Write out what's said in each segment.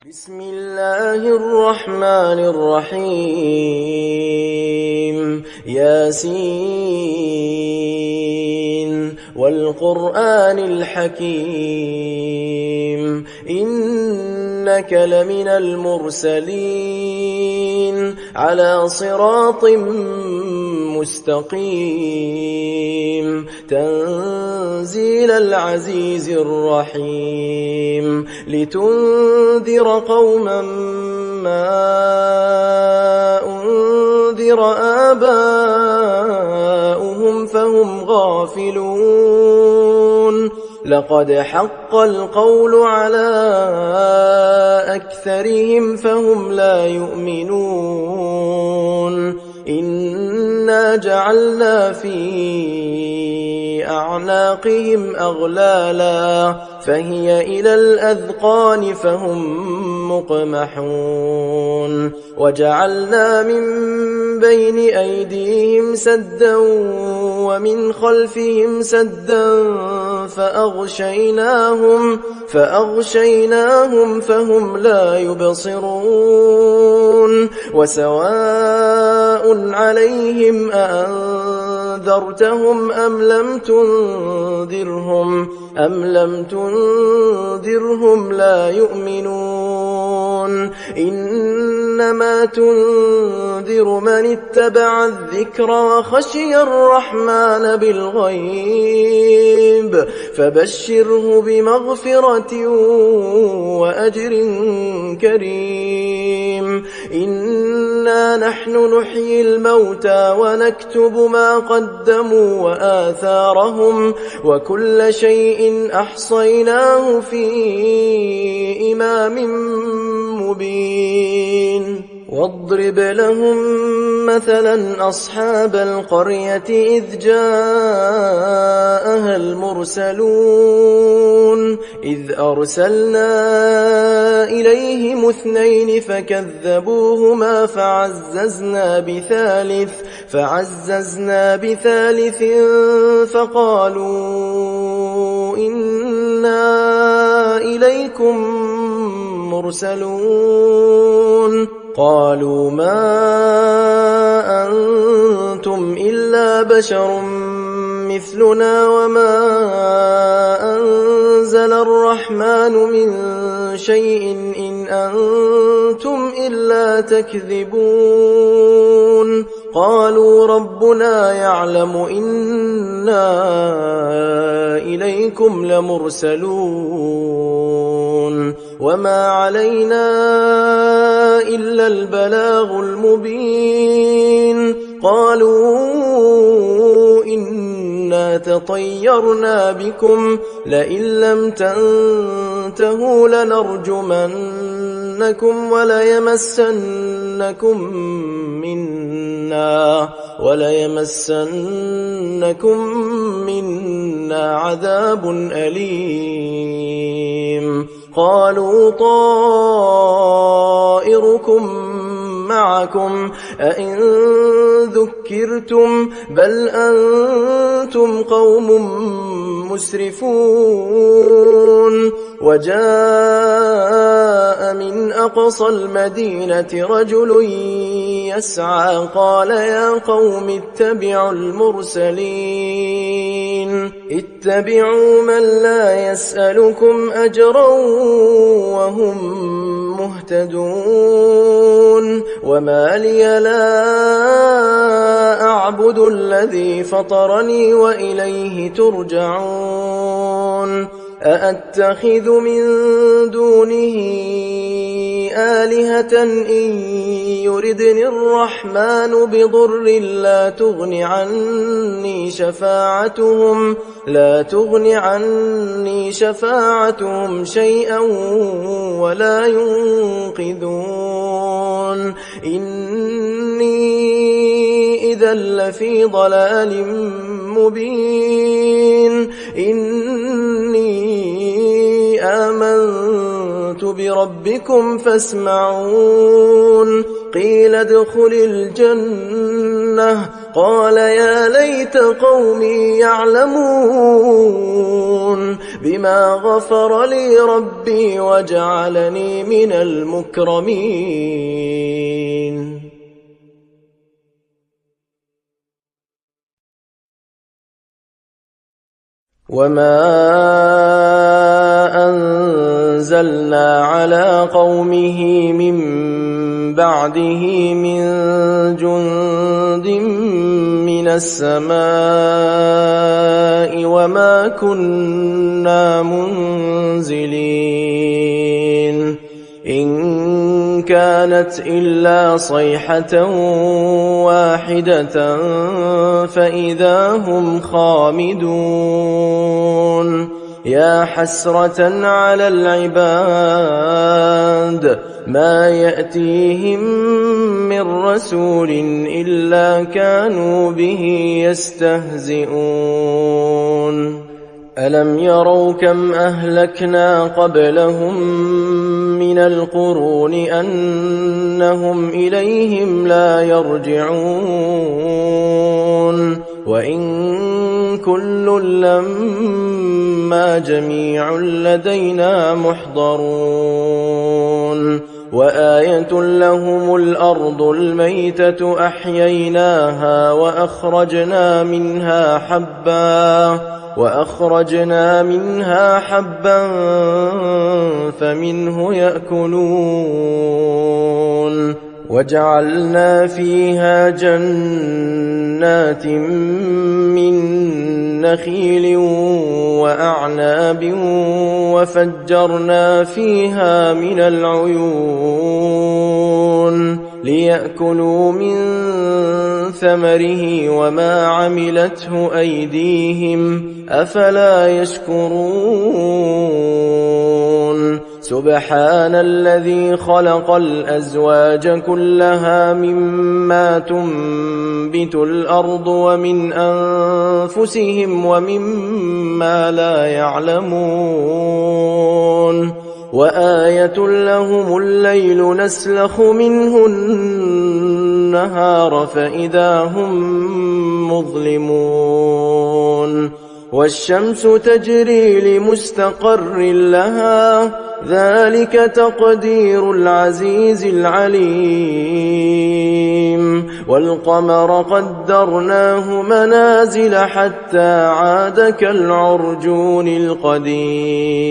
بسم الله الرحمن الرحيم ياسين والقرآن الحكيم إنك لمن المرسلين على صراط مستقيم تنزيل العزيز الرحيم لتنذر قوما ما أنذر آباؤهم فهم غافلون لقد حق القول على أكثرهم فهم لا يؤمنون إنا جعلنا في أعناقهم أغلالا فهي إلى الأذقان فهم مقمحون وجعلنا من بين أيديهم سدا ومن خلفهم سدا فأغشيناهم فهم لا يبصرون وسواء عليهم أأنذرتهم أم لم تنذرهم لا يؤمنون إنما تنذر من اتبع الذكر وخشي الرحمن بالغيب فبشره بمغفرة وأجر كريم إنا نحن نحيي الموتى ونكتب ما قدموا وآثارهم وكل شيء أحصيناه في إمام مبين واضرب لهم مثلا أصحاب القرية إذ جاءها المرسلون إذ أرسلنا إليهم 2 فكذبوهما فعززنا بثالث فقالوا إنا إليكم مرسلون قالوا ما أنتم إلا بشر مثلنا وما أنزل الرحمن من شيء إن أنتم إلا تكذبون قالوا ربنا يعلم إنا إليكم لمرسلون وما علينا إلا البلاغ المبين قالوا إنا تطيرنا بكم لئن لم تنتهوا لنرجمنكم وليمسنكم منا عذاب أليم قالوا طائركم معكم أئن ذكرتم بل أنتم قوم مسرفون وجاء من أقصى المدينة رجل يسعى قال يا قوم اتبعوا المرسلين اتبعوا من لا يسألكم أجرا وهم مهتدون وما لي لا أعبد الذي فطرني وإليه ترجعون أأتخذ من دونه آلهة إن يردني الرحمن بضر لا تغن عني شفاعتهم شيئا ولا ينقذون إني إذا لفي ضلال مبين إني آمنت بربكم فاسمعون قيل ادخل الجنة قال يا ليت قومي يعلمون بما غفر لي ربي وجعلني من المكرمين. وما أنزلنا على قومه من بعده من جند من السماء وما كنا منزلين إن كانت إلا صيحة واحدة فإذا هم خامدون. يا حسرة على العباد ما يأتيهم من رسول إلا كانوا به يستهزئون. ألم يروا كم أهلكنا قبلهم من القرون أنهم إليهم لا يرجعون وإن كل لما جميع لدينا محضرون. وآية لهم الأرض الميتة أحييناها وأخرجنا منها حبا فمنه يأكلون. وجعلنا فيها جنات من نخيل وأعناب وفجرنا فيها من العيون ليأكلوا من ثمره وما عملته أيديهم أفلا يشكرون. سبحان الذي خلق الأزواج كلها مما تنبت الأرض ومن أنفسهم ومما لا يعلمون. وآية لهم الليل نسلخ منه النهار فإذا هم مظلمون. والشمس تجري لمستقر لها ذلك تقدير العزيز العليم. والقمر قدرناه منازل حتى عاد كالعرجون القديم.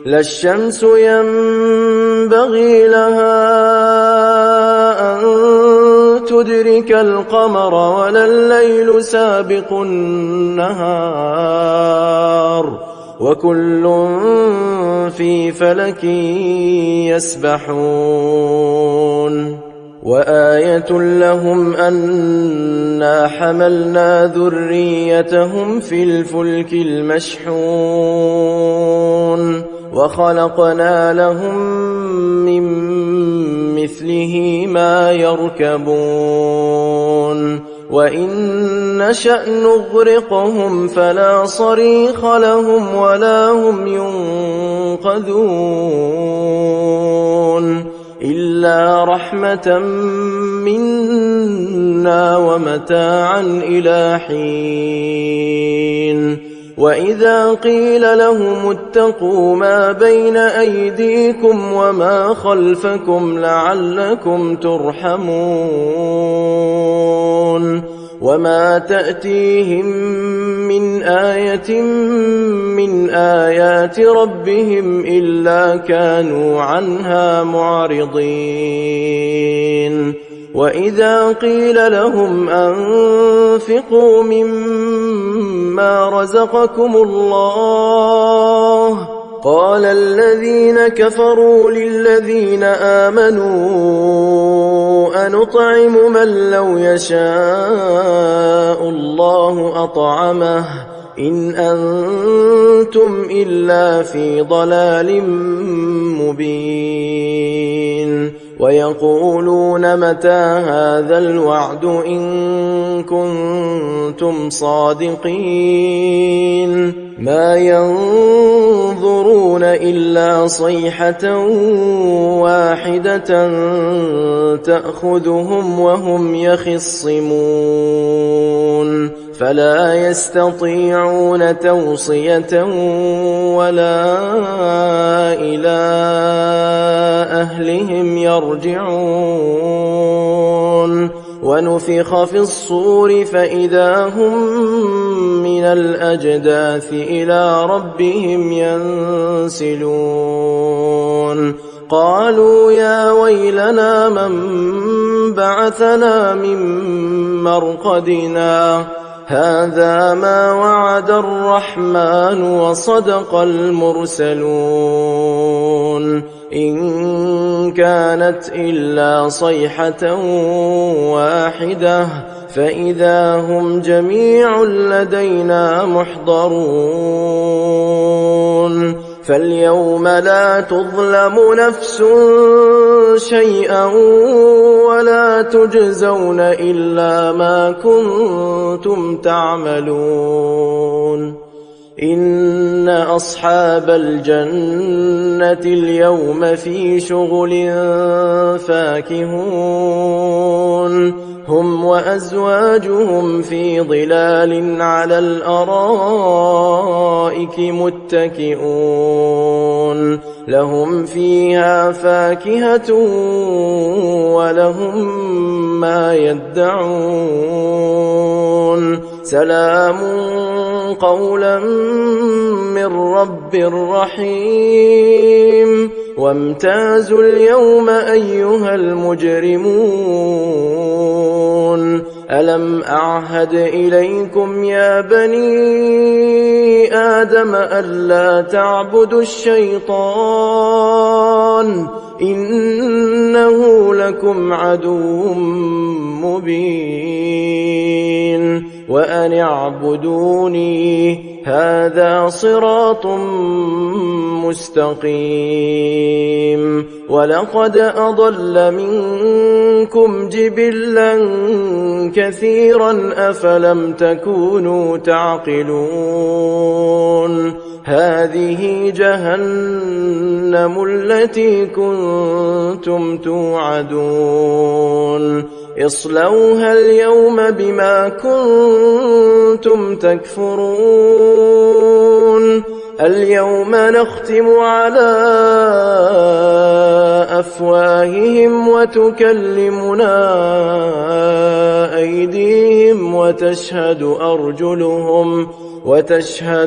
لا الشمس ينبغي لها أن تدرك القمر ولا الليل سابق النهار وكل في فلك يسبحون. وآية لهم أنا حملنا ذريتهم في الفلك المشحون وخلقنا لهم من مثله ما يركبون. وإن نشأ نغرقهم فلا صريخ لهم ولا هم ينقذون إلا رحمة منا ومتاعا إلى حين. وإذا قيل لهم اتقوا ما بين أيديكم وما خلفكم لعلكم ترحمون. وما تأتيهم من آية من آيات ربهم إلا كانوا عنها معرضين. وإذا قيل لهم أنفقوا مما رزقكم الله قال الذين كفروا للذين آمنوا أنطعم من لو يشاء الله أطعمه إن أنتم إلا في ضلال مبين. ويقولون متى هذا الوعد إن كنتم صادقين ما ينظرون إلا صيحة واحدة تأخذهم وهم يخصمون فلا يستطيعون توصية ولا إلى أهلهم يرجعون ونفخ في الصور فإذا هم من الأجداث إلى ربهم ينسلون قالوا يا ويلنا من بعثنا من مرقدنا هذا ما وعد الرحمن وصدق المرسلون إن كانت إلا صيحة واحدة فإذا هم جميع لدينا محضرون فاليوم لا تظلم نفس شيئا ولا تجزون إلا ما كنتم تعملون إن أصحاب الجنة اليوم في شغل فاكهون هم وأزواجهم في ظلال على الأرائك متكئون لهم فيها فاكهة ولهم ما يدعون سلام قولا من رب رحيم وامتازوا اليوم أيها المجرمون ألم أعهد إليكم يا بني آدم ألا تعبدوا الشيطان إنه لكم عدو مبين وأن اعبدوني هذا صراط مستقيم ولقد أضل منكم جبلا كثيرا أفلم تكونوا تعقلون هذه جهنم التي كنتم توعدون اصلوها اليوم بما كنتم تكفرون اليوم نختم على أفواههم وتكلمنا أيديهم وتشهد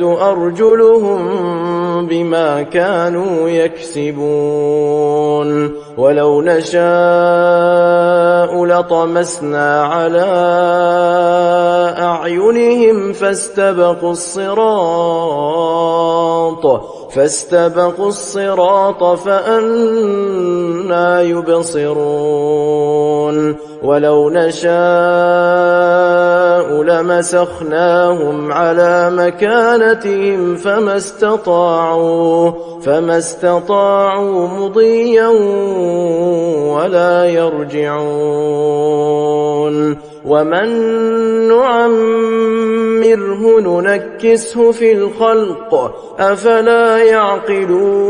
أرجلهم بما كانوا يكسبون ولو نشاء لطمسنا على أعينهم فاستبقوا الصراط فأنى يبصرون ولو نشاء لمسخناهم على مكانتهم فما استطاعوا مضيا ولا يرجعون ومن نعمره ننكسه في الخلق أفلا يعقلون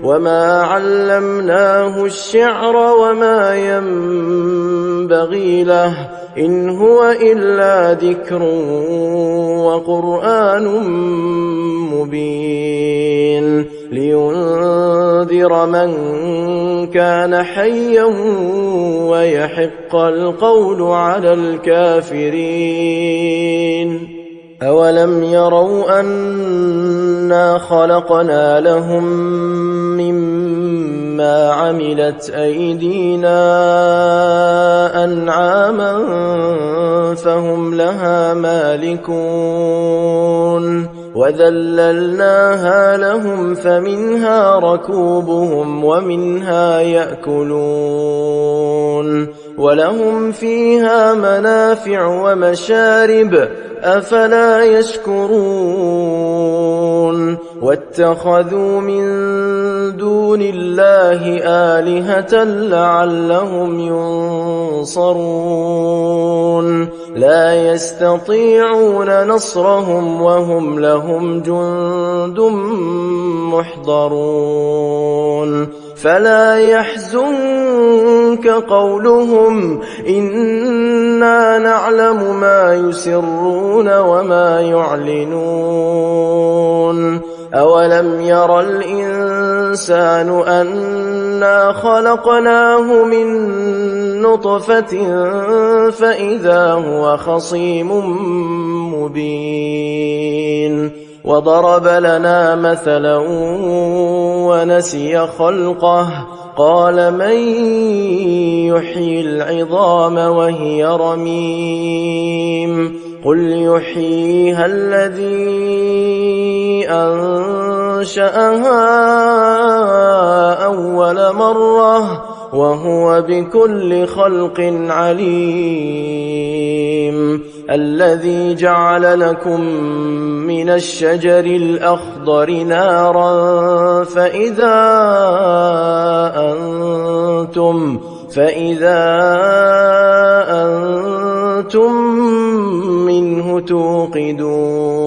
وما علمناه الشعر وما ينبغي له إن هو إلا ذكر وقرآن مبين لينذر من كان حيا ويحق القول على الكافرين أولم يروا أنا خلقنا لهم مما عملت أيدينا أنعاما فهم لها مالكون وذللناها لهم فمنها ركوبهم ومنها يأكلون ولهم فيها منافع ومشارب أفلا يشكرون واتخذوا من دون الله آلهة لعلهم ينصرون لا يستطيعون نصرهم وهم لهم جند محضرون فلا يحزنك قولهم إنا نعلم ما يسرون وما يعلنون أولم ير الإنسان أنا خلقناه من نطفة فإذا هو خصيم مبين وضرب لنا مثلا ونسي خلقه قال من يحيي العظام وهي رميم قل يحييها الذي أنشأها أول مرة وهو بكل خلق عليم الذي جعل لكم من الشجر الأخضر نارا فإذا أنتم منه توقدون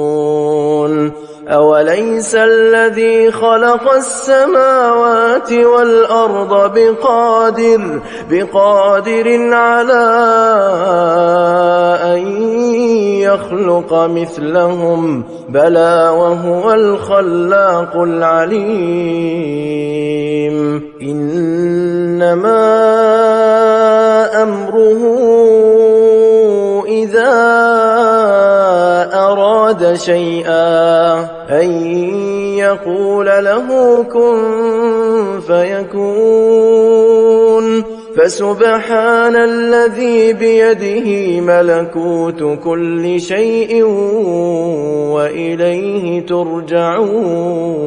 أوليس الذي خلق السماوات والأرض بقادر على أن يخلق مثلهم بلى وهو الخلاق العليم إنما أمره إذا أراد شيئا أن يقول له كن فيكون فسبحان الذي بيده ملكوت كل شيء وإليه ترجعون